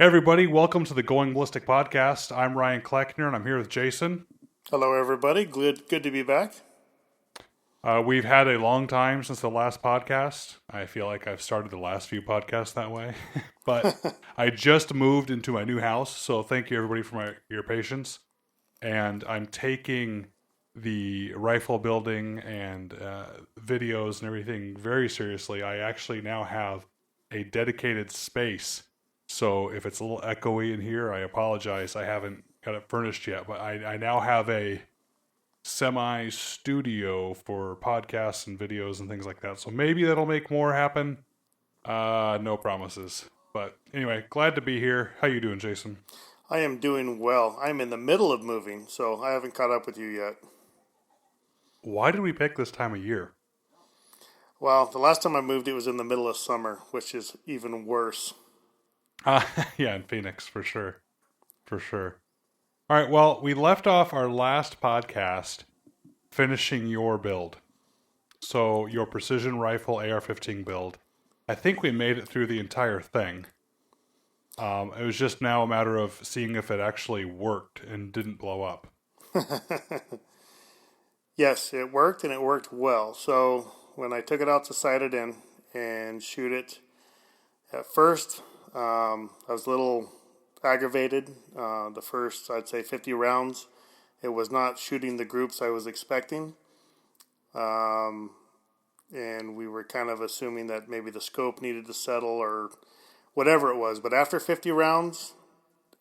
Hey everybody, welcome to the Going Ballistic podcast. I'm Ryan Kleckner and I'm here with Jason. Hello, everybody. Good to be back. We've had a long time since the last podcast. I feel like I've started the last few podcasts that way. But I just moved into my new house, so thank you everybody for your patience. And I'm taking the rifle building and videos and everything very seriously. I actually now have a dedicated space. So if it's a little echoey in here, I apologize. I haven't got it furnished yet, but I now have a semi-studio for podcasts and videos and things like that. So maybe that'll make more happen. No promises. But anyway, glad to be here. How you doing, Jason? I am doing well. I'm in the middle of moving, so I haven't caught up with you yet. Why did we pick this time of year? Well, the last time I moved, it was in the middle of summer, which is even worse. Yeah, in Phoenix, for sure. For sure. All right, well, we left off our last podcast finishing your build. So, your precision rifle AR-15 build. I think we made it through the entire thing. It was just now a matter of seeing if it actually worked and didn't blow up. Yes, it worked and it worked well. So when I took it out to sight it in and shoot it, at first I was a little aggravated. The first, I'd say, 50 rounds, it was not shooting the groups I was expecting. And we were kind of assuming that maybe the scope needed to settle or whatever it was. But after 50 rounds,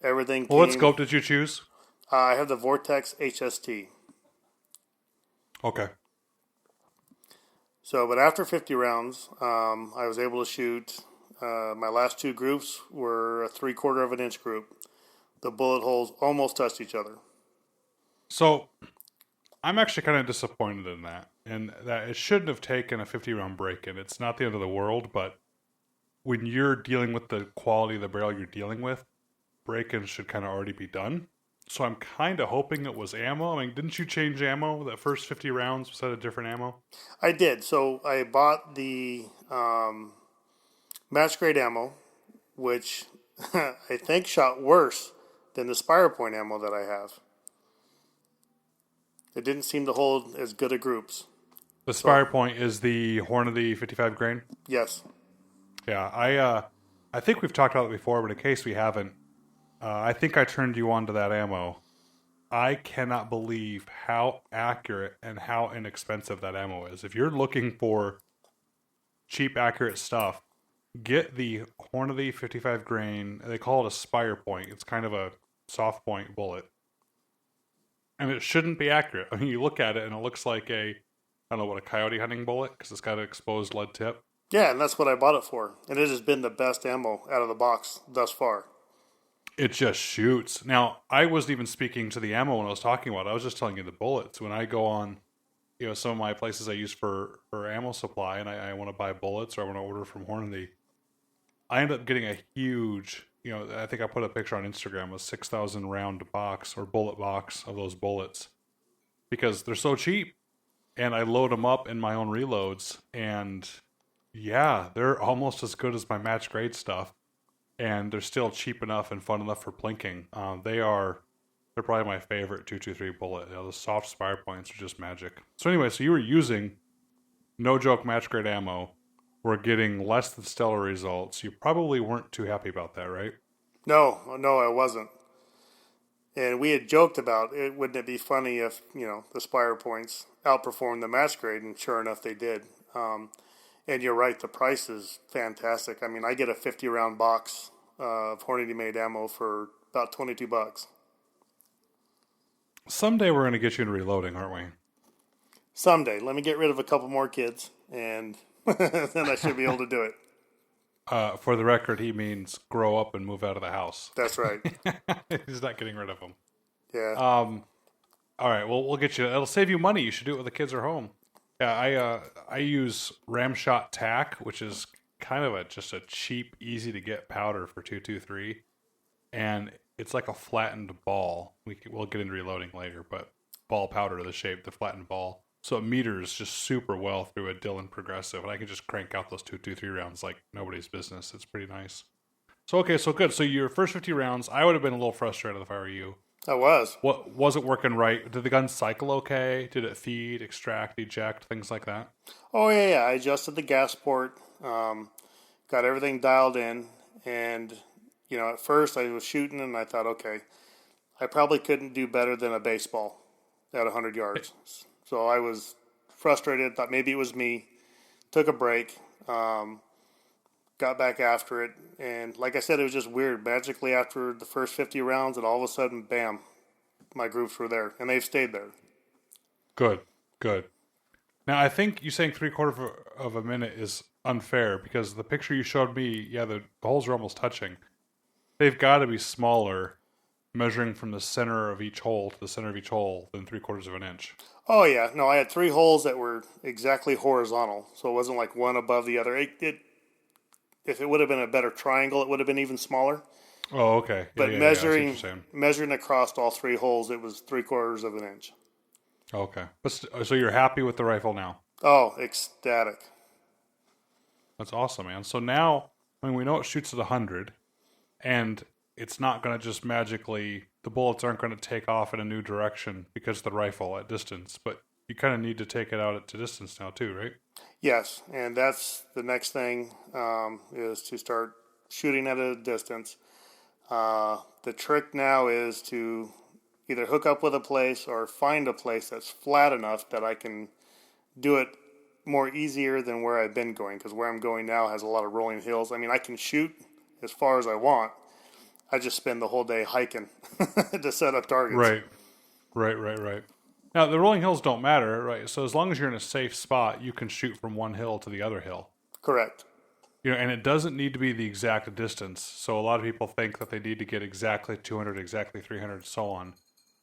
everything Well, what came. scope did you choose? I have the Vortex HST. Okay. So, but after 50 rounds, I was able to shoot. My last two groups were a 3/4 of an inch group. The bullet holes almost touched each other. So, I'm actually kind of disappointed in that. And that it shouldn't have taken a 50 round break in. It's not the end of the world, but when you're dealing with the quality of the barrel you're dealing with, break-ins should kind of already be done. So I'm kind of hoping it was ammo. I mean, didn't you change ammo? That first 50 rounds was that a different ammo? I did. So I bought the match grade ammo, which I think shot worse than the Spire Point ammo that I have. It didn't seem to hold as good a groups. The Spire Point is the Hornady 55 grain. Yes. Yeah, I think we've talked about it before, but in case we haven't, I think I turned you on to that ammo. I cannot believe how accurate and how inexpensive that ammo is. If you're looking for cheap, accurate stuff, get the Hornady 55 grain. They call it a Spire Point. It's kind of a soft point bullet. And it shouldn't be accurate. I mean, you look at it and it looks like I don't know what, a coyote hunting bullet because it's got an exposed lead tip. Yeah, and that's what I bought it for. And it has been the best ammo out of the box thus far. It just shoots. Now, I wasn't even speaking to the ammo when I was talking about it. I was just telling you the bullets. When I go on, some of my places I use for ammo supply and I want to buy bullets or I want to order from Hornady, I end up getting a huge, I think I put a picture on Instagram, a 6,000 round box or bullet box of those bullets because they're so cheap. And I load them up in my own reloads and yeah, they're almost as good as my match grade stuff. And they're still cheap enough and fun enough for plinking. They're probably my favorite 223 bullet. The soft Spire Points are just magic. So anyway, so you were using no joke match grade ammo. We're getting less than stellar results. You probably weren't too happy about that, right? No, I wasn't. And we had joked about it. Wouldn't it be funny if the Spire Points outperformed the match grade? And sure enough, they did. And you're right, the price is fantastic. I mean, I get a 50 round box of Hornady made ammo for about $22. Someday we're going to get you into reloading, aren't we? Someday. Let me get rid of a couple more kids, and then I should be able to do it. For the record, he means grow up and move out of the house. That's right. He's not getting rid of them. Yeah. All right, well, we'll get you. It'll save you money. You should do it when the kids are home. Yeah, I use Ramshot Tack, which is kind of just a cheap, easy to get powder for 223, and it's like a flattened ball. We'll get into reloading later, but ball powder, the shape, the flattened ball. So it meters just super well through a Dillon Progressive, and I can just crank out those 223 rounds like nobody's business. It's pretty nice. So okay, so good. So your first 50 rounds, I would have been a little frustrated if I were you. I was. What wasn't working right? Did the gun cycle okay? Did it feed, extract, eject, things like that? Oh yeah. I adjusted the gas port, got everything dialed in, and at first I was shooting and I thought, okay, I probably couldn't do better than a baseball at 100 yards. So I was frustrated. Thought maybe it was me. Took a break. Got back after it, and like I said, it was just weird. Magically, after the first 50 rounds, and all of a sudden, bam, my groups were there, and they've stayed there. Good, good. Now, I think you saying 3/4 of a minute is unfair because the picture you showed me, yeah, the holes are almost touching. They've got to be smaller, measuring from the center of each hole to the center of each hole than 3/4 of an inch. Oh yeah, no, I had 3 holes that were exactly horizontal, so it wasn't like one above the other. If it would have been a better triangle, it would have been even smaller. Oh, okay. But yeah, I see what you're saying. measuring across all 3 holes, it was 3/4 of an inch. Okay, but so you're happy with the rifle now? Oh, ecstatic. That's awesome, man. So now, I mean, we know it shoots at 100, and it's not going to just magically, the bullets aren't going to take off in a new direction because of the rifle at distance, but you kind of need to take it out at distance now too, right? Yes, and that's the next thing, is to start shooting at a distance. The trick now is to either hook up with a place or find a place that's flat enough that I can do it more easier than where I've been going, because where I'm going now has a lot of rolling hills. I mean, I can shoot as far as I want. I just spend the whole day hiking to set up targets. Right. Now, the rolling hills don't matter, right? So as long as you're in a safe spot, you can shoot from one hill to the other hill. Correct. And it doesn't need to be the exact distance. So a lot of people think that they need to get exactly 200, exactly 300, so on.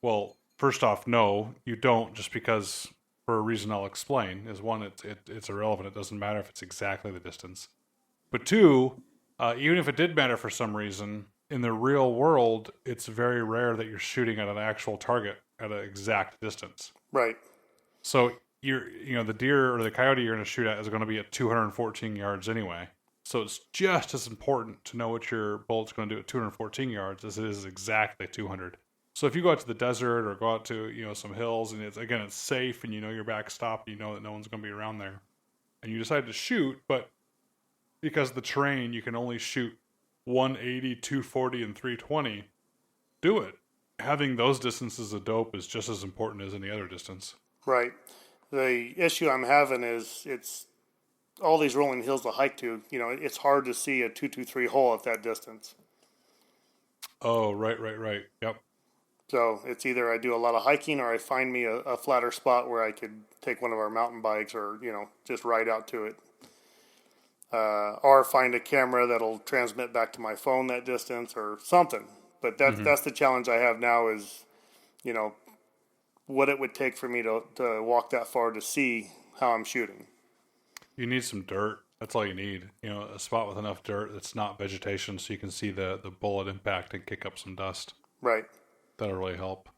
Well, first off, no, you don't, just because, for a reason I'll explain, is one, it's irrelevant. It doesn't matter if it's exactly the distance. But two, even if it did matter for some reason, in the real world, it's very rare that you're shooting at an actual target at an exact distance. Right. So the deer or the coyote you're going to shoot at is going to be at 214 yards anyway. So it's just as important to know what your bullet's going to do at 214 yards as it is exactly 200. So if you go out to the desert or go out to some hills and it's safe and your backstop, you know that no one's going to be around there, and you decide to shoot, but because of the terrain you can only shoot 180, 240, and 320, do it. Having those distances of dope is just as important as any other distance. Right. The issue I'm having is it's all these rolling hills to hike to. It's hard to see a 223 hole at that distance. Oh, right. Yep. So it's either I do a lot of hiking or I find me a flatter spot where I could take one of our mountain bikes or, just ride out to it. Or find a camera that'll transmit back to my phone that distance or something. But that's the challenge I have now is, what it would take for me to walk that far to see how I'm shooting. You need some dirt. That's all you need. A spot with enough dirt that's not vegetation so you can see the bullet impact and kick up some dust. Right. That'll really help.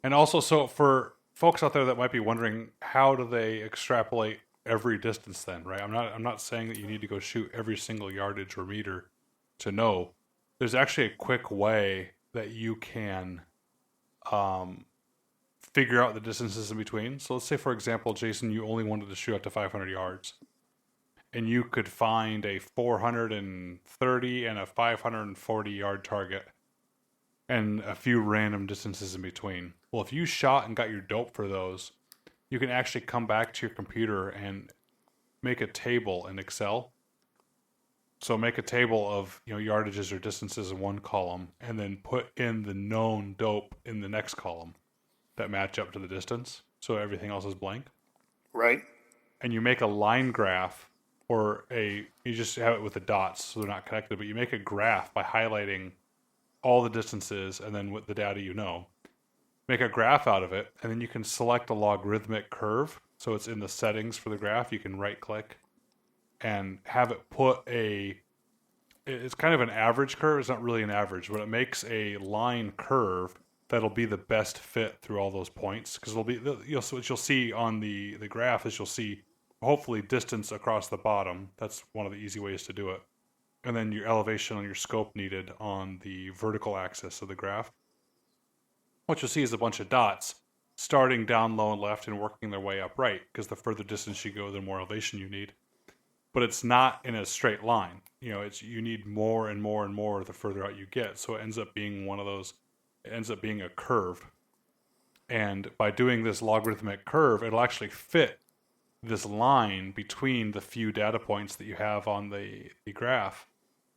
And also, so for folks out there that might be wondering, how do they extrapolate every distance then, right? I'm not saying that you need to go shoot every single yardage or meter to know. There's actually a quick way that you can figure out the distances in between. So let's say, for example, Jason, you only wanted to shoot up to 500 yards. And you could find a 430 and a 540 yard target and a few random distances in between. Well, if you shot and got your dope for those, you can actually come back to your computer and make a table in Excel. So make a table of yardages or distances in one column, and then put in the known dope in the next column that match up to the distance. So everything else is blank. Right. And you make a line graph, or you just have it with the dots so they're not connected, but you make a graph by highlighting all the distances and then with the data make a graph out of it, and then you can select a logarithmic curve. So it's in the settings for the graph. You can right click and have it put it's kind of an average curve. It's not really an average, but it makes a line curve that'll be the best fit through all those points. Because so what you'll see on the graph is you'll see hopefully distance across the bottom. That's one of the easy ways to do it. and then your elevation on your scope needed on the vertical axis of the graph. What you'll see is a bunch of dots starting down low and left and working their way up right, because the further distance you go, the more elevation you need. But it's not in a straight line. You need more and more and more the further out you get. So it ends up being it ends up being a curve. And by doing this logarithmic curve, it'll actually fit this line between the few data points that you have on the graph.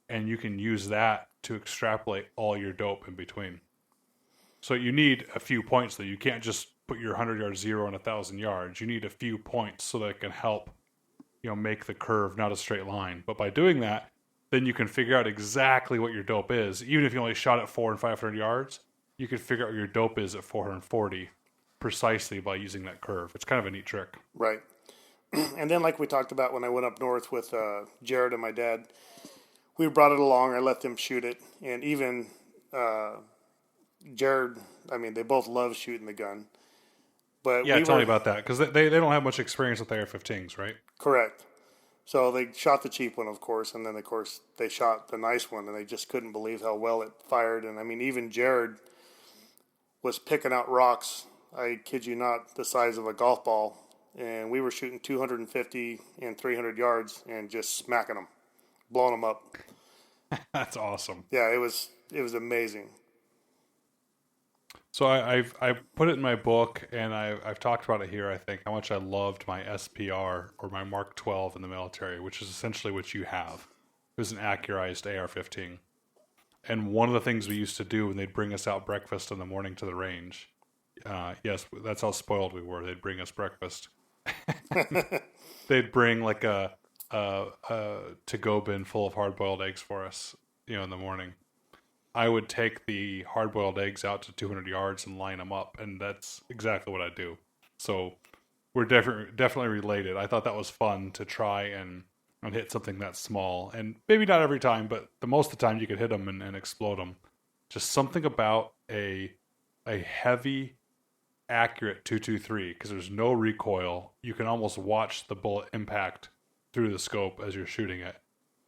And you can use that to extrapolate all your dope in between. So you need a few points, though. You can't just put your 100-yard zero on 1,000 yards. You need a few points so that it can help, make the curve not a straight line. But by doing that, then you can figure out exactly what your dope is. Even if you only shot at 400 and 500 yards, you can figure out what your dope is at 440 precisely by using that curve. It's kind of a neat trick. Right. And then, like we talked about when I went up north with Jared and my dad, we brought it along. I let them shoot it. And even Jared, they both love shooting the gun. But yeah, tell me about that, because they don't have much experience with AR-15s, right? Correct. So they shot the cheap one, of course, and then, of course, they shot the nice one, and they just couldn't believe how well it fired. And, even Jared was picking out rocks, I kid you not, the size of a golf ball, and we were shooting 250 and 300 yards and just smacking them, blowing them up. That's awesome. Yeah, it was amazing. So I put it in my book, and I've talked about it here, I think, how much I loved my SPR, or my Mark 12 in the military, which is essentially what you have. It was an accurized AR-15. And one of the things we used to do when they'd bring us out breakfast in the morning to the range, yes, that's how spoiled we were. They'd bring us breakfast. They'd bring like a to-go bin full of hard-boiled eggs for us, in the morning. I would take the hard-boiled eggs out to 200 yards and line them up, and that's exactly what I do. So we're definitely related. I thought that was fun to try and hit something that small, and maybe not every time, but the most of the time you could hit them and explode them. Just something about a heavy, accurate 223, because there's no recoil. You can almost watch the bullet impact through the scope as you're shooting it.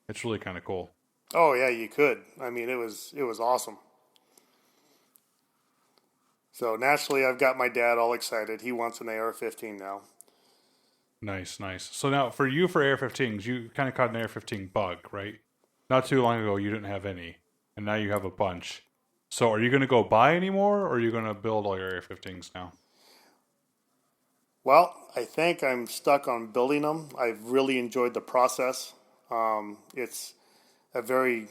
It's really kind of cool. Oh yeah, you could. It was awesome. So naturally, I've got my dad all excited. He wants an AR-15 now. Nice. So now, for AR-15s, you kind of caught an AR-15 bug, right? Not too long ago, you didn't have any, and now you have a bunch. So are you going to go buy any more, or are you going to build all your AR-15s now? Well, I think I'm stuck on building them. I've really enjoyed the process. It's a very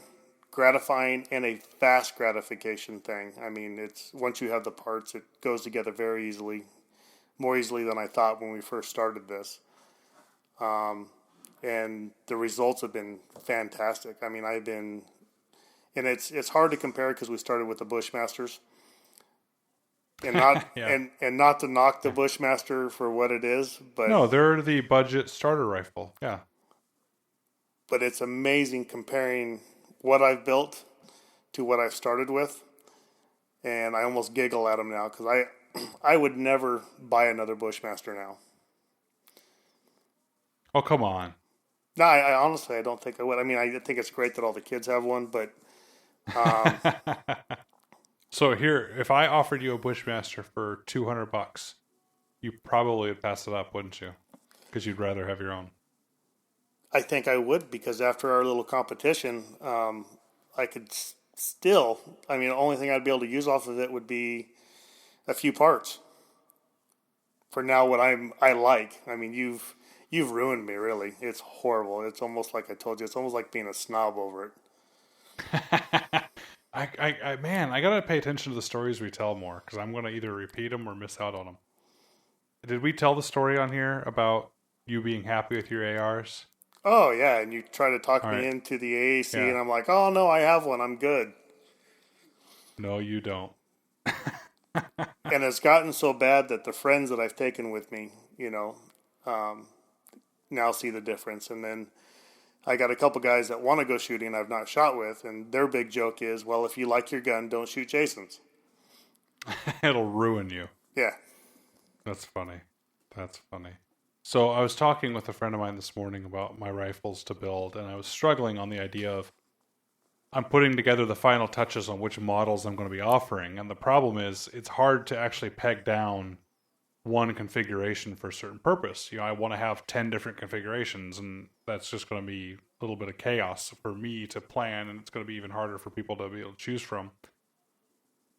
gratifying and a fast gratification thing. It's once you have the parts, it goes together very easily, more easily than I thought when we first started this. And the results have been fantastic. And it's hard to compare because we started with the Bushmasters, and not yeah. and not to knock the Bushmaster for what it is, but no, they're the budget starter rifle. Yeah. But it's amazing comparing what I've built to what I've started with. And I almost giggle at them now because I would never buy another Bushmaster now. Oh, come on. No, I honestly, I don't think I would. I think it's great that all the kids have one, but... So here, if I offered you a Bushmaster for $200, you probably would pass it up, wouldn't you? Because you'd rather have your own. I think I would, because after our little competition, I could still, the only thing I'd be able to use off of it would be a few parts. For now, what I like. You've ruined me, really. It's horrible. It's almost like I told you. It's almost like being a snob over it. Man, I gotta pay attention to the stories we tell more, because I'm gonna either repeat them or miss out on them. Did we tell the story on here about you being happy with your ARs? Oh, yeah, and you try to talk All me right. into the AAC, and I'm like, oh, no, I have one. I'm good. No, you don't. And it's gotten so bad that the friends that I've taken with me, now see the difference. And then I got a couple guys that want to go shooting I've not shot with, and their big joke is, well, if you like your gun, don't shoot Jason's. It'll ruin you. Yeah. That's funny. So I was talking with a friend of mine this morning about my rifles to build, and I was struggling on the idea of I'm putting together the final touches on which models I'm going to be offering. And the problem is it's hard to actually peg down one configuration for a certain purpose. I want to have 10 different configurations, and that's just going to be a little bit of chaos for me to plan, and it's going to be even harder for people to be able to choose from.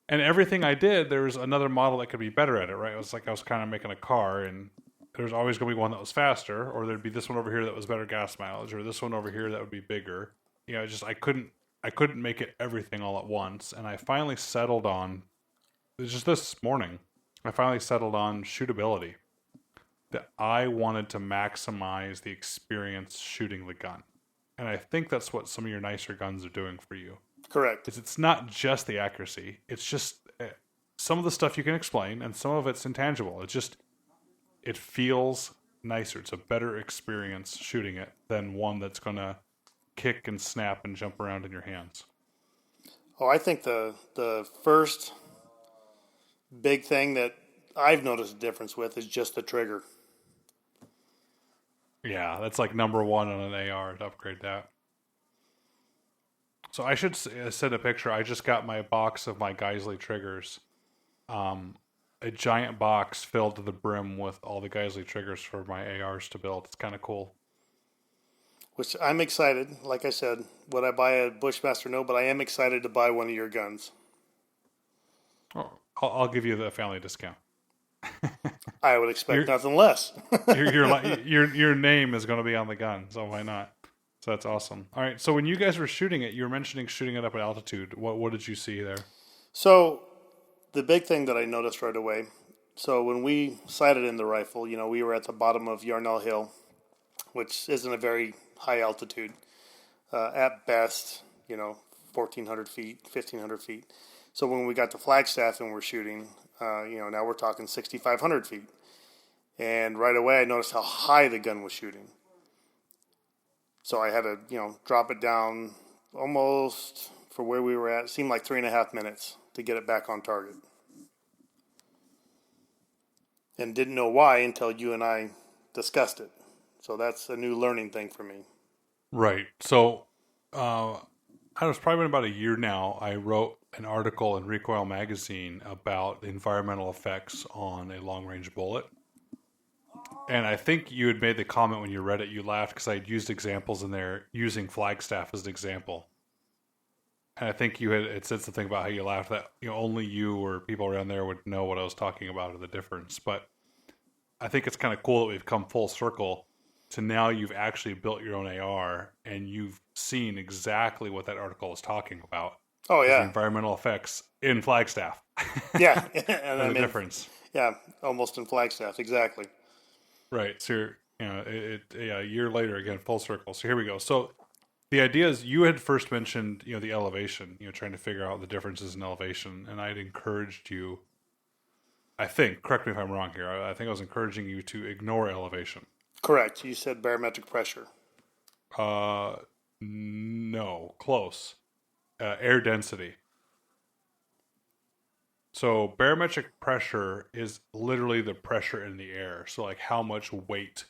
And everything I did, there's another model that could be better at it, right? It was like I was kind of making a car, and there's always going to be one that was faster, or there'd be this one over here that was better gas mileage, or this one over here that would be bigger. I couldn't make it everything all at once, and I finally settled on, just this morning, I finally settled on shootability. That I wanted to maximize the experience shooting the gun. And I think that's what some of your nicer guns are doing for you. Correct. It's not just the accuracy. It's just some of the stuff you can explain, and some of it's intangible. It feels nicer. It's a better experience shooting it than one that's going to kick and snap and jump around in your hands. Oh, I think the first big thing that I've noticed a difference with is just the trigger. Yeah, that's like number one on an AR to upgrade that. So I should send a picture. I just got my box of my Geisley triggers. A giant box filled to the brim with all the Geisley triggers for my ARs to build. It's kind of cool. Which I'm excited. Like I said, would I buy a Bushmaster? No, but I am excited to buy one of your guns. Oh, I'll give you the family discount. I would expect nothing less. your name is going to be on the gun, so why not? So that's awesome. All right, so when you guys were shooting it, you were mentioning shooting it up at altitude. What did you see there? So the big thing that I noticed right away, so when we sighted in the rifle, we were at the bottom of Yarnell Hill, which isn't a very high altitude. At best, 1,400 feet, 1,500 feet. So when we got to Flagstaff and we're shooting, now we're talking 6,500 feet. And right away I noticed how high the gun was shooting. So I had to, drop it down almost for where we were at. It seemed like 3.5 minutes to get it back on target. And didn't know why until you and I discussed it. So that's a new learning thing for me. Right. So, it's probably been about a year now. I wrote an article in Recoil magazine about the environmental effects on a long-range bullet. And I think you had made the comment when you read it, you laughed because I had used examples in there using Flagstaff as an example. And I think you had said something about how you laughed that only you or people around there would know what I was talking about or the difference. But I think it's kind of cool that we've come full circle to now you've actually built your own AR and you've seen exactly what that article is talking about. Oh, yeah. The environmental effects in Flagstaff. Yeah. And the difference. Yeah, almost in Flagstaff, exactly. Right. So, a year later, again, full circle. So here we go. So the idea is you had first mentioned, the elevation, trying to figure out the differences in elevation. And I'd encouraged you, I think, correct me if I'm wrong here, I think I was encouraging you to ignore elevation. Correct. You said barometric pressure. No, close. Air density. So barometric pressure is literally the pressure in the air. So like how much weight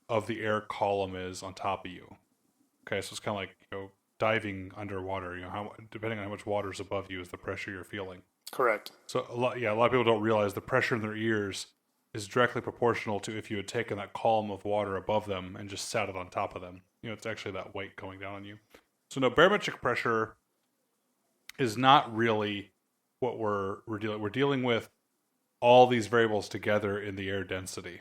of the air column is on top of you. Okay, so it's kind of like diving underwater. How depending on how much water is above you is the pressure you're feeling. Correct. So a lot of people don't realize the pressure in their ears is directly proportional to if you had taken that column of water above them and just sat it on top of them. It's actually that weight going down on you. So no, barometric pressure is not really what we're dealing. We're dealing with all these variables together in the air density.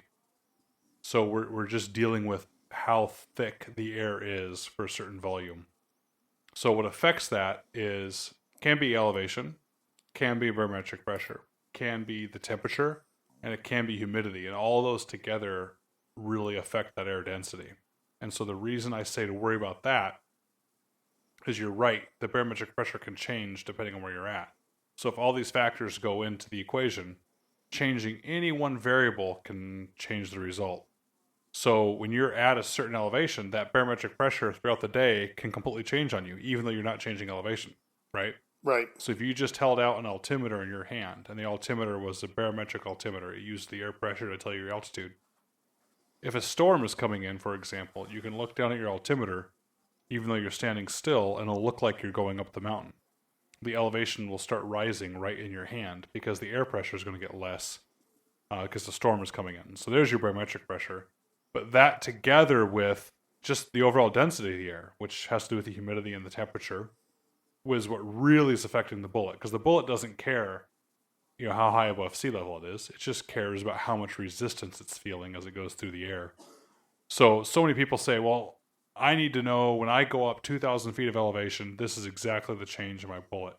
So we're just dealing with how thick the air is for a certain volume. So what affects that can be elevation, can be barometric pressure, can be the temperature, and it can be humidity. And all those together really affect that air density. And so the reason I say to worry about that is you're right, the barometric pressure can change depending on where you're at. So if all these factors go into the equation, changing any one variable can change the result. So when you're at a certain elevation, that barometric pressure throughout the day can completely change on you, even though you're not changing elevation, right? Right. So if you just held out an altimeter in your hand, and the altimeter was a barometric altimeter, it used the air pressure to tell you your altitude. If a storm is coming in, for example, you can look down at your altimeter, even though you're standing still, and it'll look like you're going up the mountain. The elevation will start rising right in your hand because the air pressure is going to get less because the storm is coming in. So there's your barometric pressure. But that together with just the overall density of the air, which has to do with the humidity and the temperature, was what really is affecting the bullet. Because the bullet doesn't care, how high above sea level it is. It just cares about how much resistance it's feeling as it goes through the air. So many people say, well, I need to know when I go up 2,000 feet of elevation, this is exactly the change in my bullet.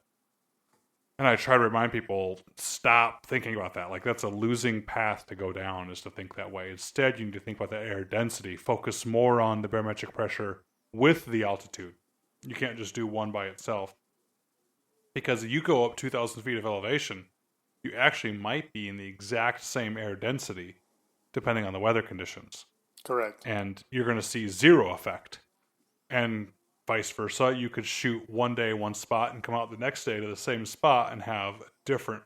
And I try to remind people, stop thinking about that. Like, that's a losing path to go down, is to think that way. Instead, you need to think about the air density. Focus more on the barometric pressure with the altitude. You can't just do one by itself. Because if you go up 2,000 feet of elevation, you actually might be in the exact same air density, depending on the weather conditions. Correct. And you're going to see zero effect. And vice versa, you could shoot one day one spot and come out the next day to the same spot and have different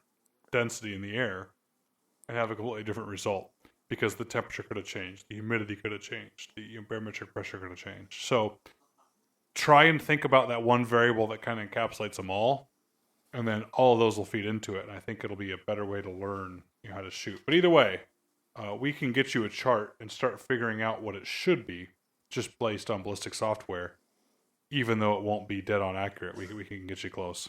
density in the air and have a completely different result because the temperature could have changed, the humidity could have changed, the barometric pressure could have changed. So try and think about that one variable that kind of encapsulates them all, and then all of those will feed into it. And I think it'll be a better way to learn how to shoot. But either way, we can get you a chart and start figuring out what it should be just based on ballistic software. Even though it won't be dead on accurate, we can get you close.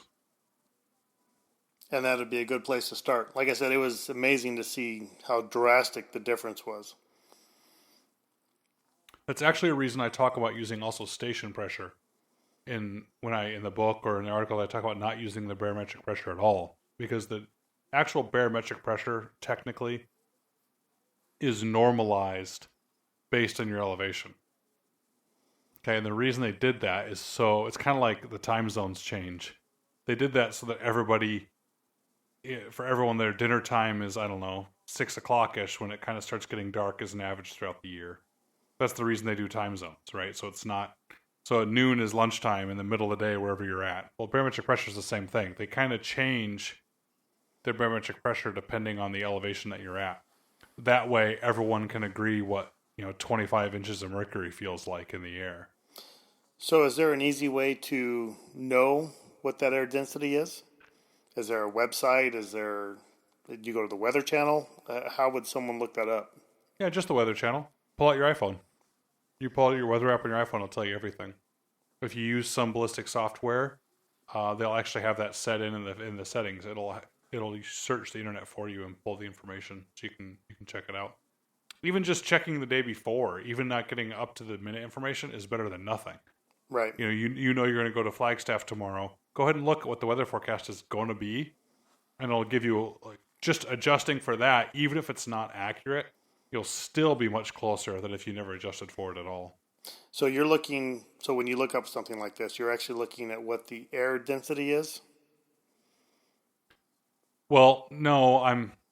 And that would be a good place to start. Like I said, it was amazing to see how drastic the difference was. That's actually a reason I talk about using also station pressure in the book or in the article. I talk about not using the barometric pressure at all, because the actual barometric pressure technically is normalized based on your elevation. Okay, and the reason they did that is so it's kind of like the time zones change. They did that so that for everyone, their dinner time is, 6 o'clock-ish when it kind of starts getting dark as an average throughout the year. That's the reason they do time zones, right? So it's not, so at noon is lunchtime in the middle of the day wherever you're at. Well, barometric pressure is the same thing. They kind of change their barometric pressure depending on the elevation that you're at. That way, everyone can agree what 25 inches of mercury feels like in the air. So is there an easy way to know what that air density is? Is there a website? Did you go to the Weather Channel? How would someone look that up? Yeah, just the Weather Channel. Pull out your iPhone. You pull out your weather app on your iPhone, it'll tell you everything. If you use some ballistic software, they'll actually have that set in the settings. It'll search the internet for you and pull the information so you can check it out. Even just checking the day before, even not getting up to the minute information, is better than nothing. Right. You know you're going to go to Flagstaff tomorrow. Go ahead and look at what the weather forecast is going to be, and it'll give you, just adjusting for that, even if it's not accurate, you'll still be much closer than if you never adjusted for it at all. So when you look up something like this, you're actually looking at what the air density is? Well, no,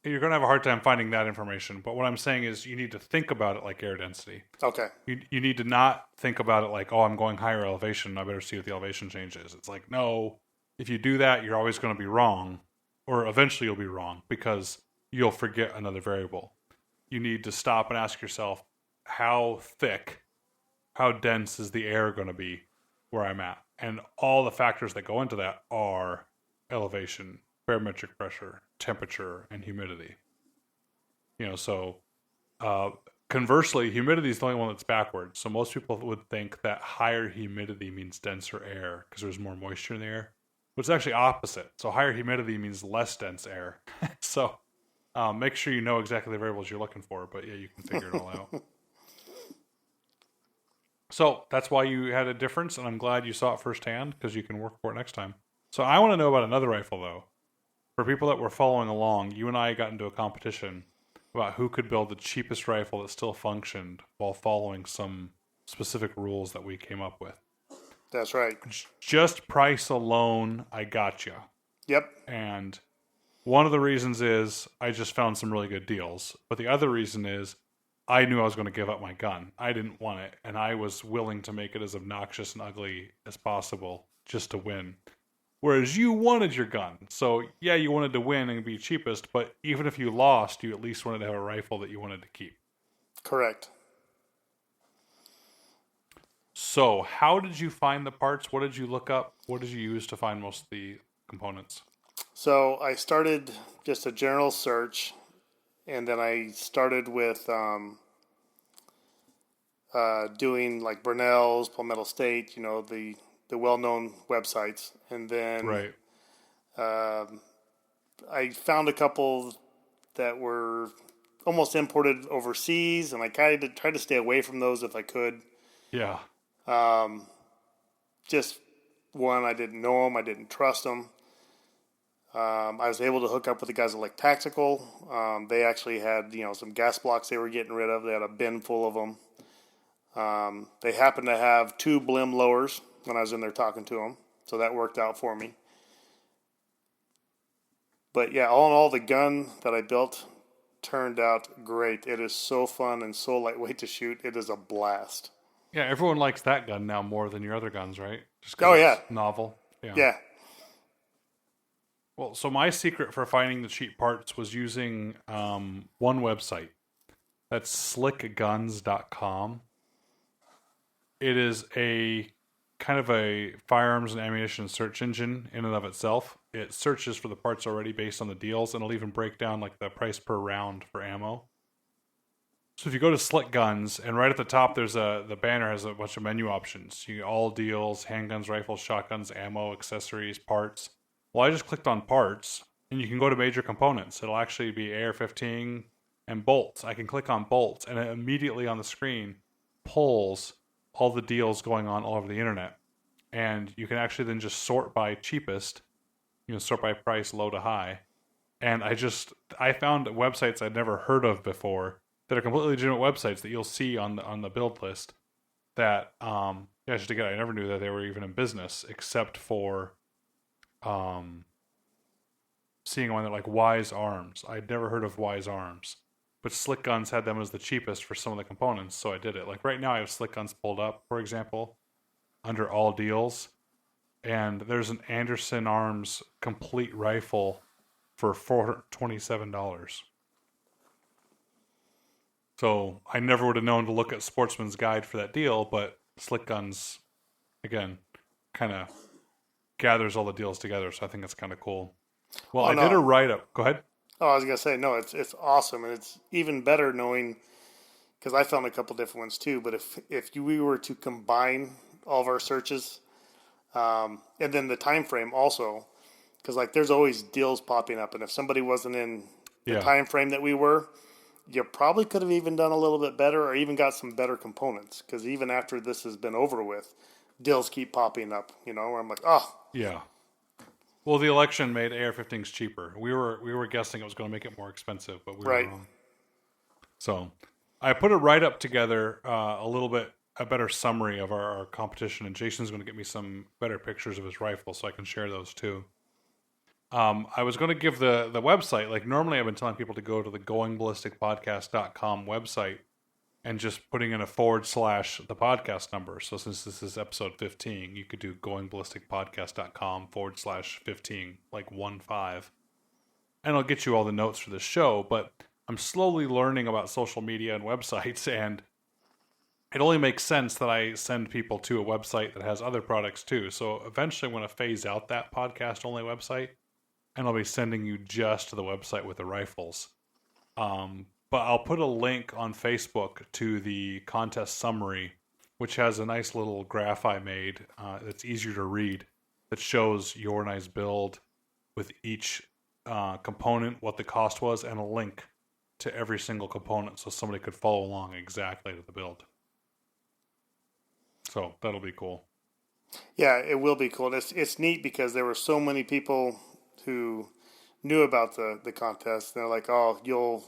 you're going to have a hard time finding that information. But what I'm saying is you need to think about it like air density. Okay. You need to not think about it like, I'm going higher elevation, I better see what the elevation change is. It's like, no, if you do that, you're always going to be wrong. Or eventually you'll be wrong because you'll forget another variable. You need to stop and ask yourself, how thick, how dense is the air going to be where I'm at? And all the factors that go into that are elevation, barometric pressure, temperature, and humidity. Conversely, humidity is the only one that's backwards. So most people would think that higher humidity means denser air because there's more moisture in the air. But it's actually opposite. So higher humidity means less dense air. So make sure you know exactly the variables you're looking for. But yeah, you can figure it all out. So that's why you had a difference, and I'm glad you saw it firsthand because you can work for it next time. So I want to know about another rifle, though. For people that were following along, you and I got into a competition about who could build the cheapest rifle that still functioned while following some specific rules that we came up with. That's right. Just price alone, I got you. Yep. And one of the reasons is I just found some really good deals. But the other reason is I knew I was going to give up my gun. I didn't want it. And I was willing to make it as obnoxious and ugly as possible just to win. Whereas you wanted your gun. So, yeah, you wanted to win and be cheapest. But even if you lost, you at least wanted to have a rifle that you wanted to keep. Correct. So, how did you find the parts? What did you look up? What did you use to find most of the components? So I started just a general search, and then I started with doing like Burnell's, Palmetto State, the well-known websites, and then Right. um I found a couple that were almost imported overseas, and I kind of tried to stay away from those if I could. Yeah. Um, just one, I didn't know them, I didn't trust them. I was able to hook up with the guys at like Tactical. They actually had some gas blocks they were getting rid of. They had a bin full of them. They happened to have two blim lowers when I was in there talking to them, so that worked out for me. But yeah, all in all, the gun that I built turned out great. It is so fun and so lightweight to shoot. It is a blast. Yeah, everyone likes that gun now more than your other guns, right? Just Oh because yeah, it's novel. Yeah. yeah. Well, so my secret for finding the cheap parts was using one website. That's slickguns.com. It is a kind of a firearms and ammunition search engine in and of itself. It searches for the parts already based on the deals, and it'll even break down like the price per round for ammo. So if you go to Slick Guns, and right at the top, the banner has a bunch of menu options. You get all deals, handguns, rifles, shotguns, ammo, accessories, parts. Well, I just clicked on parts, and you can go to major components. It'll actually be AR-15 and bolts. I can click on bolts, and it immediately on the screen pulls all the deals going on all over the internet. And you can actually then just sort by cheapest, sort by price, low to high. And I found websites I'd never heard of before that are completely legitimate websites that you'll see on the build list that, just again, I never knew that they were even in business except for seeing one that like Wise Arms. I'd never heard of Wise Arms, but Slick Guns had them as the cheapest for some of the components, so I did it. Like right now I have Slick Guns pulled up, for example, under all deals, and there's an Anderson Arms complete rifle for $427. So I never would have known to look at Sportsman's Guide for that deal, but Slick Guns, again, kind of gathers all the deals together, so I think that's kind of cool. Well, Oh I did a no. write-up. Go ahead. Oh, I was gonna say no. It's awesome, and it's even better knowing because I found a couple different ones too. But we were to combine all of our searches, and then the time frame also, because like there's always deals popping up, and if somebody wasn't in the Yeah. time frame that we were, you probably could have even done a little bit better, or even got some better components. Because even after this has been over with, deals keep popping up. Where I'm like, oh, Yeah. Well, the election made AR-15s cheaper. We were guessing it was going to make it more expensive, but we were right, wrong. So I put a write-up together, a better summary of our competition, and Jason's going to get me some better pictures of his rifle so I can share those too. I was going to give the website, like normally I've been telling people to go to the goingballisticpodcast.com website and just putting in a / the podcast number. So since this is episode 15, you could do goingballisticpodcast.com / 15, like 15. And it'll get you all the notes for the show, but I'm slowly learning about social media and websites, and it only makes sense that I send people to a website that has other products too. So eventually I'm going to phase out that podcast only website, and I'll be sending you just to the website with the rifles. But I'll put a link on Facebook to the contest summary, which has a nice little graph I made that's easier to read that shows your and I's build with each component, what the cost was, and a link to every single component so somebody could follow along exactly to the build. So that'll be cool. yeah, it will be cool. It's neat because there were so many people who knew about the contest. They're like, oh, you'll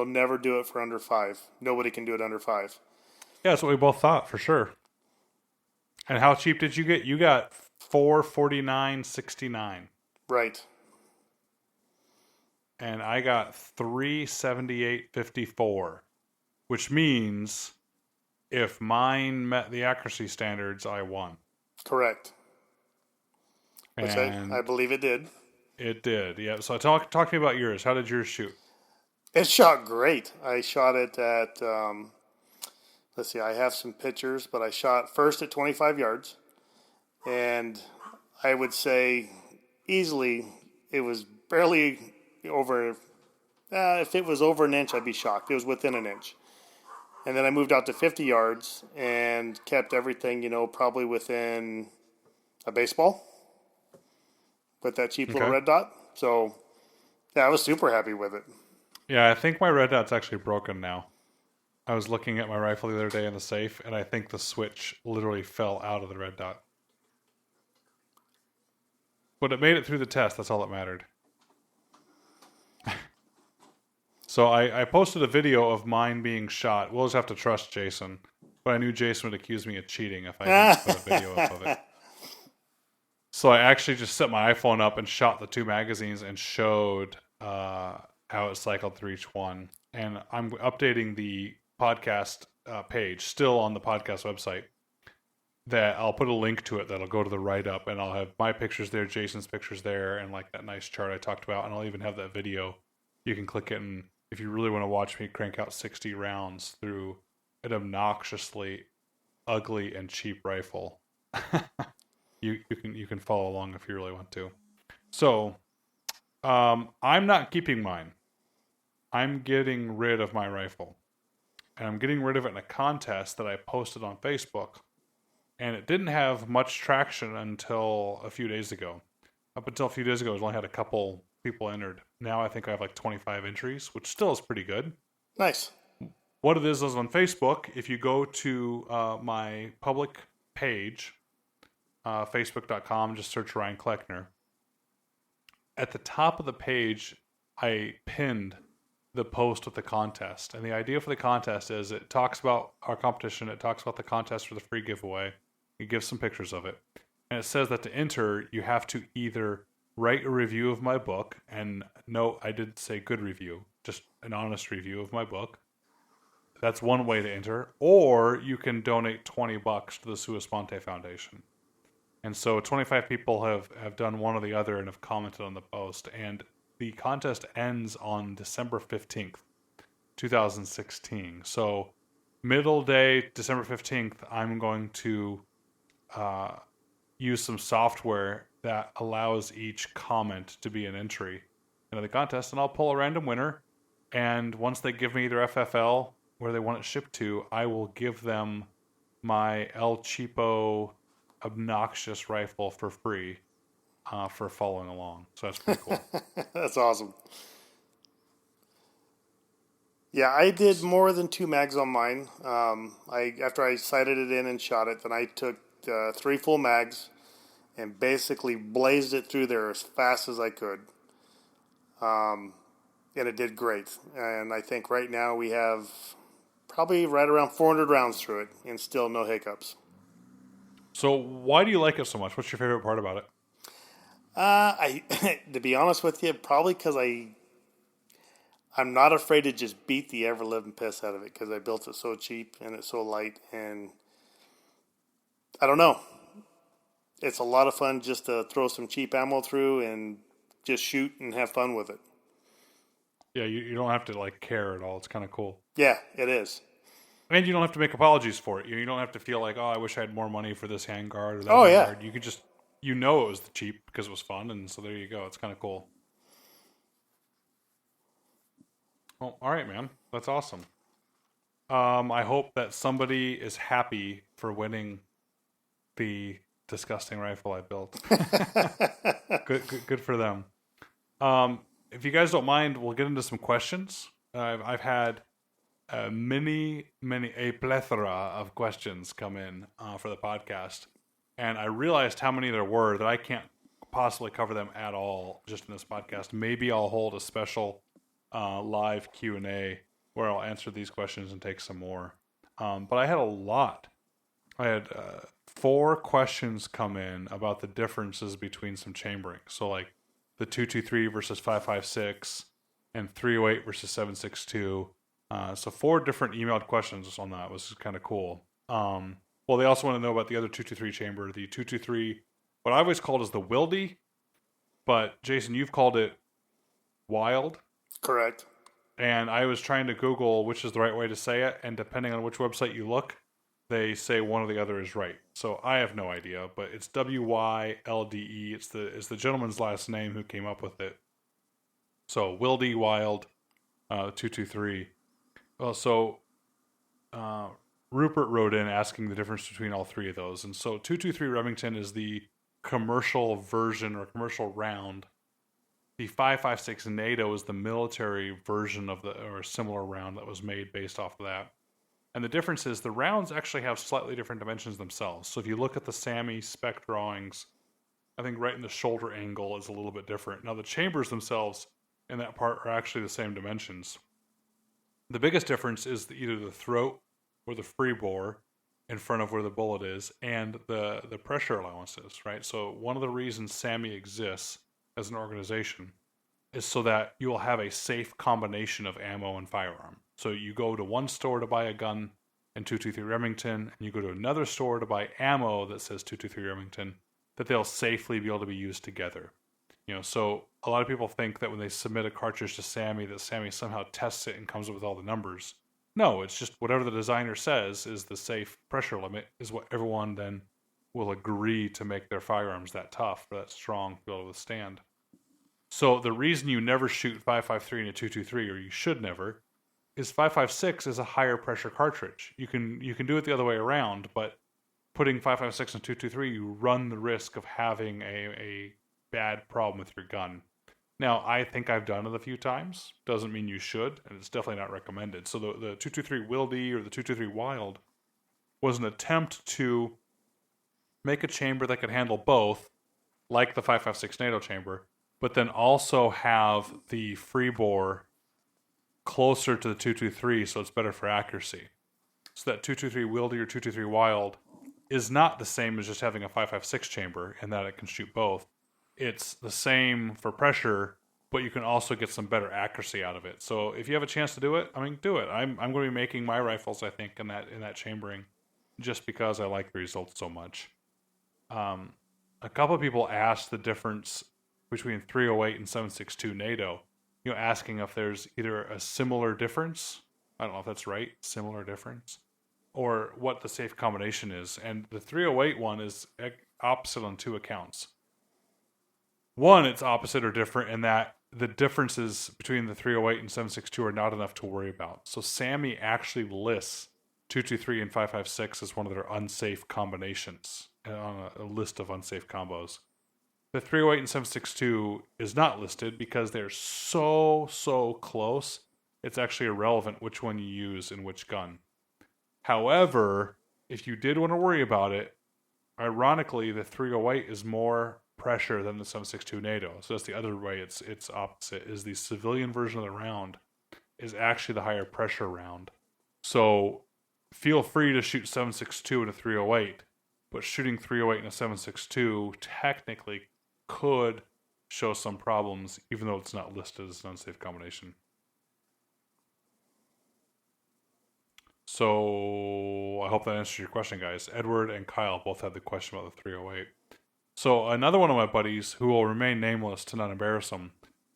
never do it for under 5. Nobody can do it under 5. Yeah, that's what we both thought for sure. And how cheap did you get? You got $449.69. Right. And I got $378.54, which means if mine met the accuracy standards, I won. Correct. Which And I believe it did. it did, yeah. So talk to me about yours. How did yours shoot? It shot great. I shot it at let's see, I have some pictures, but I shot first at 25 yards, and I would say easily it was barely over. If it was over an inch, I'd be shocked. It was within an inch. And then I moved out to 50 yards and kept everything, probably within a baseball with that cheap little red dot. So, yeah, I was super happy with it. Yeah, I think my red dot's actually broken now. I was looking at my rifle the other day in the safe, and I think the switch literally fell out of the red dot. But it made it through the test. That's all that mattered. So I posted a video of mine being shot. We'll just have to trust Jason. But I knew Jason would accuse me of cheating if I didn't put a video up of it. So I actually just set my iPhone up and shot the 2 magazines and showed how it cycled through each one. And I'm updating the podcast page, still on the podcast website, that I'll put a link to it that'll go to the write-up, and I'll have my pictures there, Jason's pictures there, and like that nice chart I talked about, and I'll even have that video. You can click it, and if you really want to watch me crank out 60 rounds through an obnoxiously ugly and cheap rifle, you can follow along if you really want to. So, I'm not keeping mine. I'm getting rid of my rifle. And I'm getting rid of it in a contest that I posted on Facebook. And it didn't have much traction until a few days ago. Up until a few days ago, it only had a couple people entered. Now I think I have like 25 entries, which still is pretty good. Nice. What it is on Facebook, if you go to my public page, facebook.com, just search Ryan Kleckner. At the top of the page, I pinned the post with the contest. And the idea for the contest is it talks about our competition. It talks about the contest for the free giveaway. It gives some pictures of it. And it says that to enter, you have to either write a review of my book. And no, I didn't say good review, just an honest review of my book. That's one way to enter. Or you can donate $20 to the Sua Sponte Foundation. And so 25 people have done one or the other and have commented on the post. And the contest ends on December 15th, 2016. So middle day, December 15th, I'm going to use some software that allows each comment to be an entry into the contest. And I'll pull a random winner. And once they give me their FFL, where they want it shipped to, I will give them my El Cheapo obnoxious rifle for free for following along. So that's pretty cool. That's awesome. Yeah, I did more than 2 mags on mine. After I sighted it in and shot it, then I took 3 full mags and basically blazed it through there as fast as I could. And it did great. And I think right now we have probably right around 400 rounds through it and still no hiccups. So why do you like it so much? What's your favorite part about it? To be honest with you, probably because I'm not afraid to just beat the ever-living piss out of it because I built it so cheap and it's so light, and I don't know. It's a lot of fun just to throw some cheap ammo through and just shoot and have fun with it. Yeah, you don't have to like care at all. It's kind of cool. Yeah, it is. And you don't have to make apologies for it. You don't have to feel like, oh, I wish I had more money for this handguard or that handguard. You could just, it was cheap because it was fun, and so there you go. It's kind of cool. Well, all right, man. That's awesome. I hope that somebody is happy for winning the disgusting rifle I built. Good for them. If you guys don't mind, we'll get into some questions. I've had a plethora of questions come in for the podcast, and I realized how many there were that I can't possibly cover them at all just in this podcast. Maybe I'll hold a special live Q&A where I'll answer these questions and take some more. But I had a lot. I had 4 questions come in about the differences between some chambering. So like the 223 versus 556 and 308 versus 762. So 4 different emailed questions on that, was kind of cool. Well, they also want to know about the other 223 chamber, the 223, what I always called is the Wylde, but Jason, you've called it Wylde. Correct. And I was trying to Google which is the right way to say it, and depending on which website you look, they say one or the other is right. So I have no idea, but it's Wylde. It's the gentleman's last name who came up with it. So Wylde 223. Well, so Rupert wrote in asking the difference between all three of those, and so 223 Remington is the commercial version or commercial round. The 5.56 NATO is the military version of the or similar round that was made based off of that. And the difference is the rounds actually have slightly different dimensions themselves. So if you look at the SAMI spec drawings, I think right in the shoulder angle is a little bit different. Now the chambers themselves in that part are actually the same dimensions. The biggest difference is either the throat or the free bore in front of where the bullet is and the pressure allowances, right? So one of the reasons SAMI exists as an organization is so that you will have a safe combination of ammo and firearm. So you go to one store to buy a gun and 223 Remington, and you go to another store to buy ammo that says 223 Remington, that they'll safely be able to be used together. So a lot of people think that when they submit a cartridge to SAMI, that SAMI somehow tests it and comes up with all the numbers. No, it's just whatever the designer says is the safe pressure limit is what everyone then will agree to make their firearms that tough or that strong to be able to withstand. So the reason you never shoot 5.53 into 223, or you should never, is 5.56 is a higher pressure cartridge. You can do it the other way around, but putting 5.56 and 223, you run the risk of having a bad problem with your gun. Now, I think I've done it a few times. Doesn't mean you should, and it's definitely not recommended. So the 223 Wylde or the 223 Wylde was an attempt to make a chamber that could handle both, like the 5.56 NATO chamber, but then also have the free bore closer to the 223 so it's better for accuracy. So that 223 Wylde or 223 Wylde is not the same as just having a 5.56 chamber in that it can shoot both. It's the same for pressure, but you can also get some better accuracy out of it. So if you have a chance to do it, do it. I'm going to be making my rifles, I think, in that chambering, just because I like the results so much. A couple of people asked the difference between 308 and 7.62 NATO, asking if there's either a similar difference, I don't know if that's right, similar difference, or what the safe combination is. And the 308 one is opposite on two accounts. One, it's opposite or different in that the differences between the 308 and 7.62 are not enough to worry about. So SAMI actually lists 223 and 5.56 as one of their unsafe combinations on a list of unsafe combos. The 308 and 7.62 is not listed because they're so close, it's actually irrelevant which one you use in which gun. However, if you did want to worry about it, ironically, the 308 is more pressure than the 7.62 NATO. So that's the other way it's opposite, is the civilian version of the round is actually the higher pressure round. So feel free to shoot 7.62 in a 308, but shooting 308 in a 7.62 technically could show some problems, even though it's not listed as an unsafe combination. So I hope that answers your question, guys. Edward and Kyle both had the question about the 308. So another one of my buddies, who will remain nameless to not embarrass him,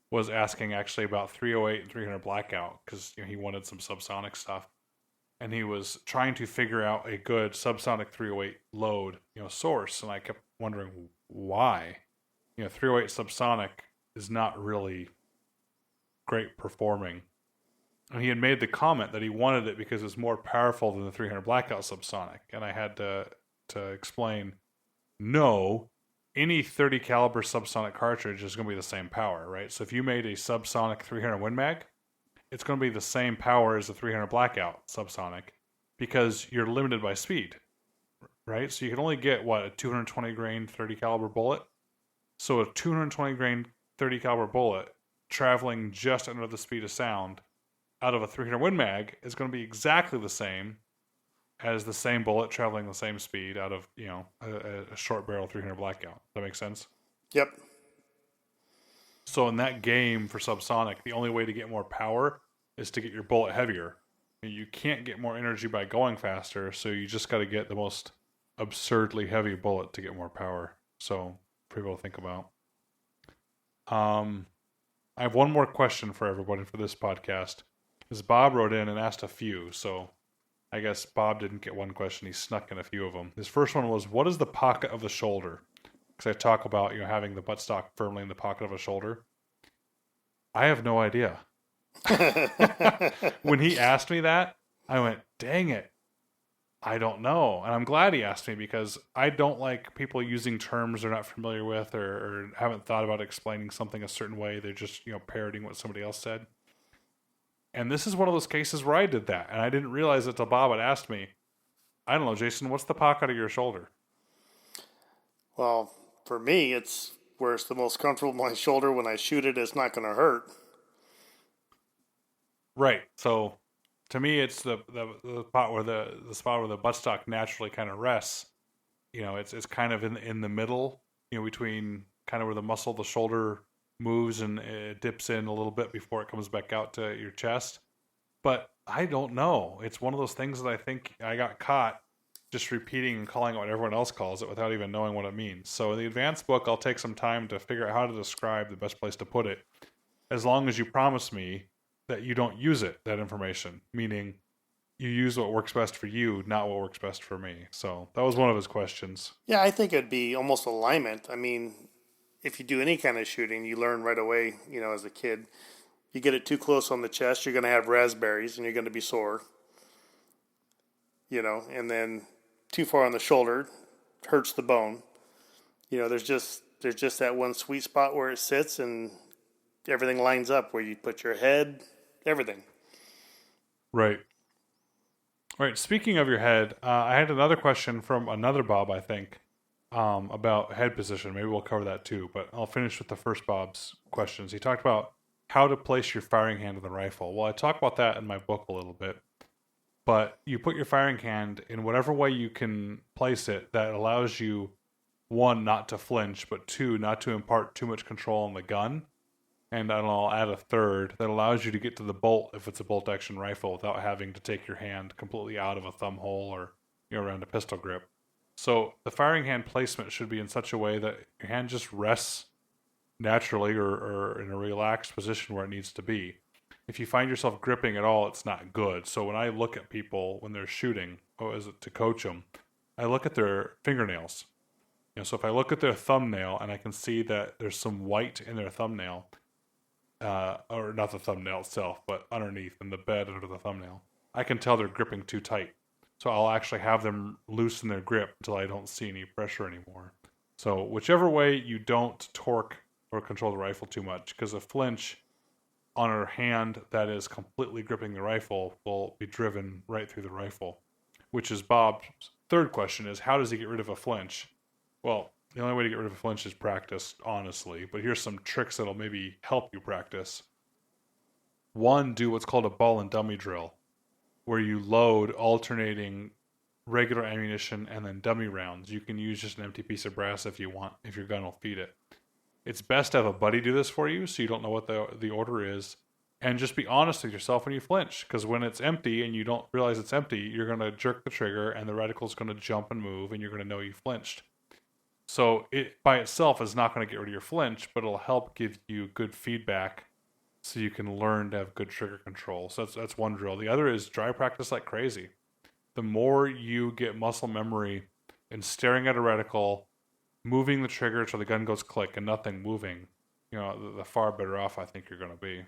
was asking actually about 308 and 300 Blackout, because he wanted some subsonic stuff. And he was trying to figure out a good subsonic 308 load, source. And I kept wondering why. 308 subsonic is not really great performing. And he had made the comment that he wanted it because it's more powerful than the 300 Blackout subsonic. And I had to explain, no, any 30 caliber subsonic cartridge is going to be the same power, right? So if you made a subsonic 300 Win Mag, it's going to be the same power as the 300 Blackout subsonic because you're limited by speed, right? So you can only get, a 220 grain 30 caliber bullet? So a 220 grain 30 caliber bullet traveling just under the speed of sound out of a 300 Win Mag is going to be exactly the same as the same bullet traveling the same speed out of, a short barrel 300 Blackout. Does that make sense? Yep. So in that game for subsonic, the only way to get more power is to get your bullet heavier. You can't get more energy by going faster, so you just got to get the most absurdly heavy bullet to get more power. So for people to think about. I have one more question for everybody for this podcast. Because Bob wrote in and asked a few, so I guess Bob didn't get one question. He snuck in a few of them. His first one was, what is the pocket of the shoulder? Because I talk about, having the buttstock firmly in the pocket of a shoulder. I have no idea. When he asked me that, I went, dang it. I don't know. And I'm glad he asked me, because I don't like people using terms they're not familiar with or haven't thought about explaining something a certain way. They're just, parroting what somebody else said. And this is one of those cases where I did that, and I didn't realize it till Bob had asked me. I don't know, Jason, what's the pocket of your shoulder? Well, for me, it's where it's the most comfortable. My shoulder, when I shoot it, it's not going to hurt. Right. So to me, it's the spot where the spot where the buttstock naturally kind of rests. It's kind of in the middle, between kind of where the muscle of the shoulder moves and it dips in a little bit before it comes back out to your chest. But I don't know. It's one of those things that I think I got caught just repeating and calling it what everyone else calls it without even knowing what it means. So in the advanced book, I'll take some time to figure out how to describe the best place to put it, as long as you promise me that you don't use it, that information, meaning you use what works best for you, not what works best for me. So that was one of his questions. Yeah, I think it'd be almost alignment. I mean, if you do any kind of shooting, you learn right away, as a kid. You get it too close on the chest, you're going to have raspberries and you're going to be sore. And then too far on the shoulder hurts the bone. There's just that one sweet spot where it sits and everything lines up, where you put your head, everything. Right. Right. Speaking of your head, I had another question from another Bob, I think, about head position. Maybe we'll cover that too, but I'll finish with the first Bob's questions. He talked about how to place your firing hand in the rifle. Well, I talk about that in my book a little bit, but you put your firing hand in whatever way you can place it that allows you, one, not to flinch, but two, not to impart too much control on the gun. And I'll add a third that allows you to get to the bolt if it's a bolt action rifle without having to take your hand completely out of a thumb hole or around a pistol grip. So the firing hand placement should be in such a way that your hand just rests naturally or in a relaxed position where it needs to be. If you find yourself gripping at all, it's not good. So when I look at people when they're shooting, to coach them, I look at their fingernails. So if I look at their thumbnail and I can see that there's some white in their thumbnail, or not the thumbnail itself, but underneath in the bed under the thumbnail, I can tell they're gripping too tight. So I'll actually have them loosen their grip until I don't see any pressure anymore. So whichever way you don't torque or control the rifle too much, because a flinch on a hand that is completely gripping the rifle will be driven right through the rifle, which is Bob's third question is, how does he get rid of a flinch? Well, the only way to get rid of a flinch is practice, honestly. But here's some tricks that'll maybe help you practice. One, do what's called a ball and dummy drill, where you load alternating regular ammunition and then dummy rounds. You can use just an empty piece of brass if you want, if your gun will feed it. It's best to have a buddy do this for you so you don't know what the order is. And just be honest with yourself when you flinch, because when it's empty and you don't realize it's empty, you're going to jerk the trigger and the reticle's going to jump and move and you're going to know you flinched. So it by itself is not going to get rid of your flinch, but it'll help give you good feedback so you can learn to have good trigger control. So that's one drill. The other is dry practice like crazy. The more you get muscle memory in staring at a reticle, moving the trigger till the gun goes click and nothing moving, the far better off I think you're going to be.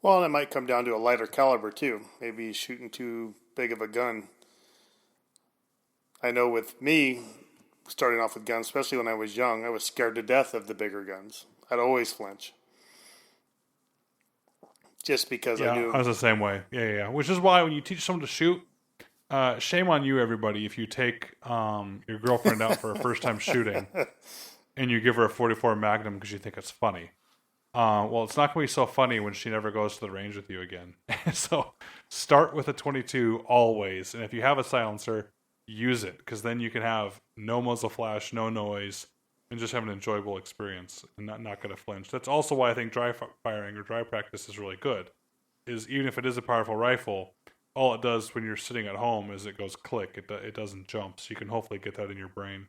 Well, it might come down to a lighter caliber too. Maybe he's shooting too big of a gun. I know with me, starting off with guns, especially when I was young, I was scared to death of the bigger guns. I'd always flinch. Just because I knew. I was the same way. Yeah. Which is why when you teach someone to shoot, shame on you, everybody, if you take your girlfriend out for a first time shooting and you give her a 44 Magnum because you think it's funny. Well, it's not going to be so funny when she never goes to the range with you again. So start with a 22 always. And if you have a silencer, use it, because then you can have no muzzle flash, no noise, and just have an enjoyable experience and not going to flinch. That's also why I think dry firing or dry practice is really good, is even if it is a powerful rifle, all it does when you're sitting at home is it goes click. It doesn't jump, so you can hopefully get that in your brain.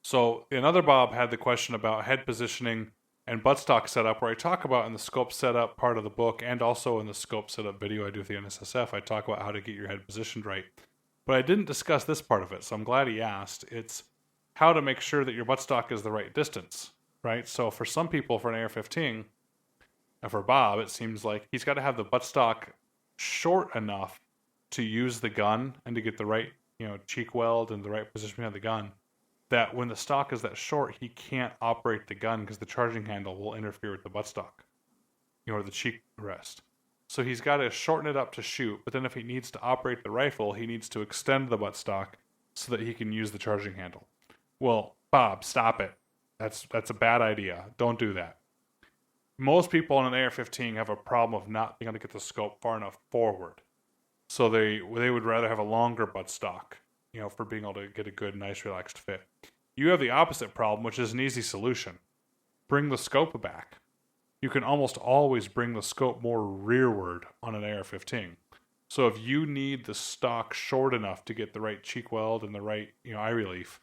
So another Bob had the question about head positioning and buttstock setup, where I talk about in the scope setup part of the book and also in the scope setup video I do with the NSSF, I talk about how to get your head positioned right. But I didn't discuss this part of it, so I'm glad he asked. It's how to make sure that your buttstock is the right distance, right? So for some people, for an AR-15, and for Bob, it seems like he's got to have the buttstock short enough to use the gun and to get the right, cheek weld and the right position behind the gun, that when the stock is that short, he can't operate the gun because the charging handle will interfere with the buttstock, or the cheek rest. So he's got to shorten it up to shoot, but then if he needs to operate the rifle, he needs to extend the buttstock so that he can use the charging handle. Well, Bob, stop it. That's a bad idea. Don't do that. Most people in an AR-15 have a problem of not being able to get the scope far enough forward. So they would rather have a longer buttstock, for being able to get a good, nice, relaxed fit. You have the opposite problem, which is an easy solution. Bring the scope back. You can almost always bring the scope more rearward on an AR-15. So if you need the stock short enough to get the right cheek weld and the right, eye relief,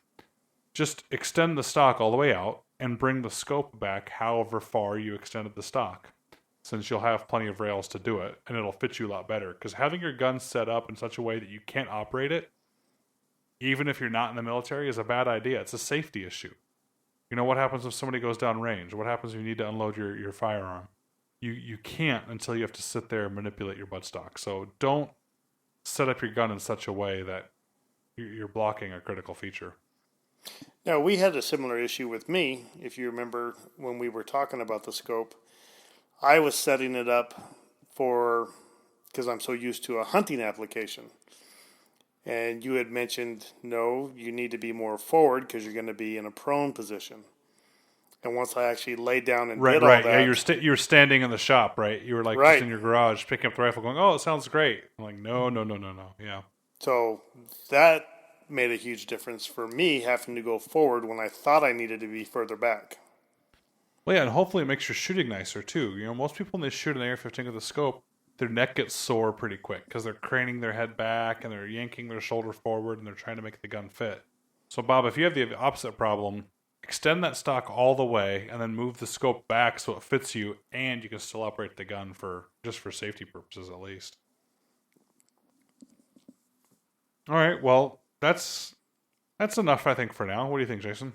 just extend the stock all the way out and bring the scope back however far you extended the stock, since you'll have plenty of rails to do it, and it'll fit you a lot better. Because having your gun set up in such a way that you can't operate it, even if you're not in the military, is a bad idea. It's a safety issue. What happens if somebody goes down range? What happens if you need to unload your firearm? You can't until you have to sit there and manipulate your buttstock. So don't set up your gun in such a way that you're blocking a critical feature. Now, we had a similar issue with me. If you remember when we were talking about the scope, I was setting it up because I'm so used to a hunting application. And you had mentioned, no, you need to be more forward because you're going to be in a prone position. And once I actually laid down and did all that... Yeah, you were standing in the shop, right? You were just in your garage picking up the rifle going, oh, it sounds great. I'm like, no. Yeah. So that made a huge difference for me having to go forward when I thought I needed to be further back. Well, yeah, and hopefully it makes your shooting nicer, too. Most people, when they shoot an AR-15 with a scope, their neck gets sore pretty quick because they're craning their head back and they're yanking their shoulder forward and they're trying to make the gun fit. So, Bob, if you have the opposite problem, extend that stock all the way and then move the scope back so it fits you and you can still operate the gun for safety purposes at least. All right, well, that's enough, I think, for now. What do you think, Jason?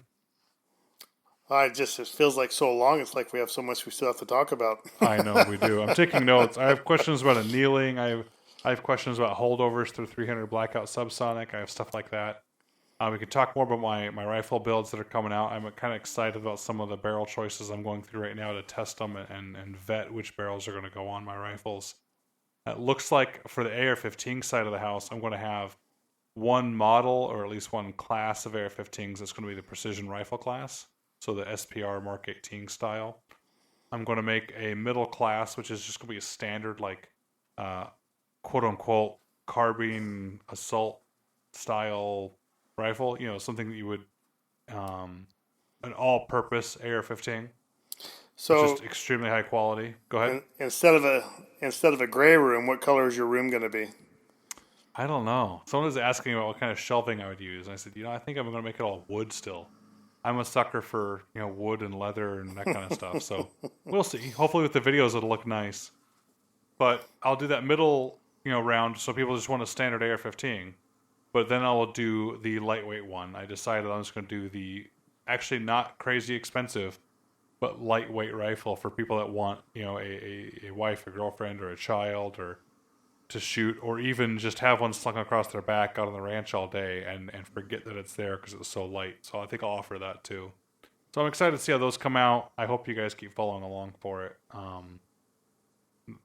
It feels like so long. It's like we have so much we still have to talk about. I know we do. I'm taking notes. I have questions about annealing. I have questions about holdovers through 300 blackout subsonic. I have stuff like that. We can talk more about my rifle builds that are coming out. I'm kind of excited about some of the barrel choices I'm going through right now to test them and vet which barrels are going to go on my rifles. It looks like for the AR-15 side of the house, I'm going to have one model or at least one class of AR-15s that's going to be the precision rifle class. So the SPR Mark 18 style. I'm going to make a middle class, which is just going to be a standard, quote-unquote, carbine assault style rifle. Something that you would, an all-purpose AR-15. So just extremely high quality. Go ahead. Instead of a gray room, what color is your room going to be? I don't know. Someone was asking about what kind of shelving I would use. And I said, I think I'm going to make it all wood still. I'm a sucker for, wood and leather and that kind of stuff. So we'll see. Hopefully with the videos it'll look nice. But I'll do that middle, round so people just want a standard AR-15. But then I will do the lightweight one. I decided I'm just going to do the actually not crazy expensive, but lightweight rifle for people that want, a wife, a girlfriend, or a child, or to shoot, or even just have one slung across their back out on the ranch all day and forget that it's there because it was so light. So I think I'll offer that too. So I'm excited to see how those come out. I hope you guys keep following along for it.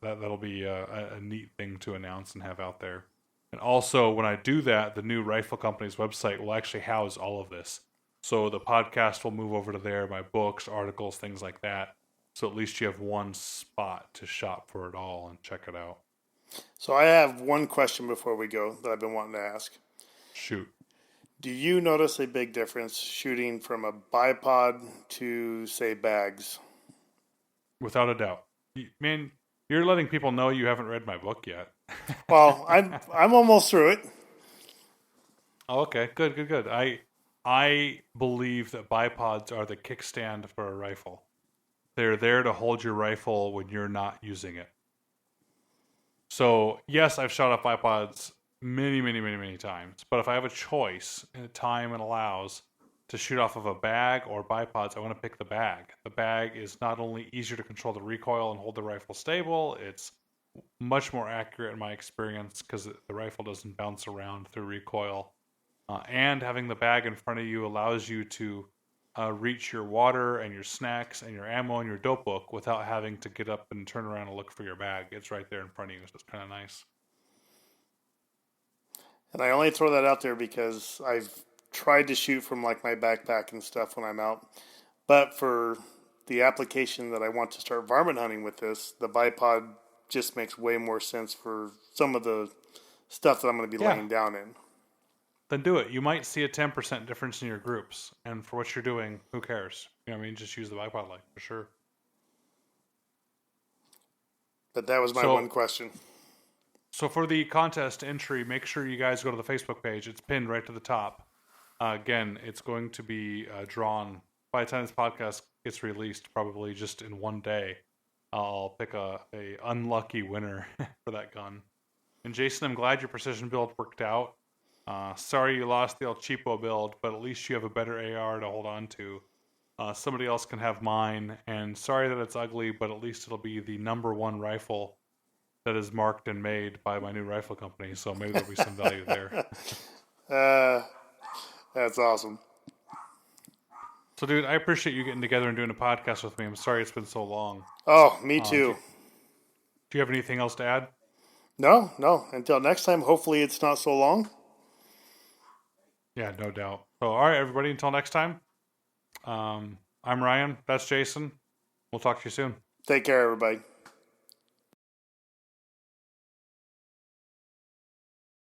That'll be a neat thing to announce and have out there. And also, when I do that, the new rifle company's website will actually house all of this. So the podcast will move over to there, my books, articles, things like that. So at least you have one spot to shop for it all and check it out. So I have one question before we go that I've been wanting to ask. Shoot. Do you notice a big difference shooting from a bipod to, say, bags? Without a doubt. Man, you're letting people know you haven't read my book yet. Well, I'm almost through it. Oh, okay, good. I believe that bipods are the kickstand for a rifle. They're there to hold your rifle when you're not using it. So, yes, I've shot off bipods many times. But if I have a choice and time and allows to shoot off of a bag or bipods, I want to pick the bag. The bag is not only easier to control the recoil and hold the rifle stable, it's much more accurate in my experience because the rifle doesn't bounce around through recoil. And having the bag in front of you allows you to reach your water and your snacks and your ammo and your dope book without having to get up and turn around and look for your bag. It's right there in front of you, so it's kind of nice. And I only throw that out there because I've tried to shoot from like my backpack and stuff when I'm out. But for the application that I want to start varmint hunting with this, the bipod just makes way more sense for some of the stuff that I'm going to be laying down in. Then do it. You might see a 10% difference in your groups. And for what you're doing, who cares? You know what I mean? Just use the bipod light for sure. But that was my one question. So for the contest entry, make sure you guys go to the Facebook page. It's pinned right to the top. Again, it's going to be drawn by the time this podcast gets released, probably just in one day. I'll pick a unlucky winner for that gun. And Jason, I'm glad your precision build worked out. Sorry you lost the old cheapo build, but at least you have a better AR to hold on to. Somebody else can have mine, and sorry that it's ugly, but at least it'll be the #1 rifle that is marked and made by my new rifle company, so maybe there'll be some value there. That's awesome. So, dude, I appreciate you getting together and doing a podcast with me. I'm sorry it's been so long. Oh, me too. Do you have anything else to add? No. Until next time, hopefully it's not so long. Yeah, no doubt. So, all right, everybody, until next time. I'm Ryan. That's Jason. We'll talk to you soon. Take care, everybody.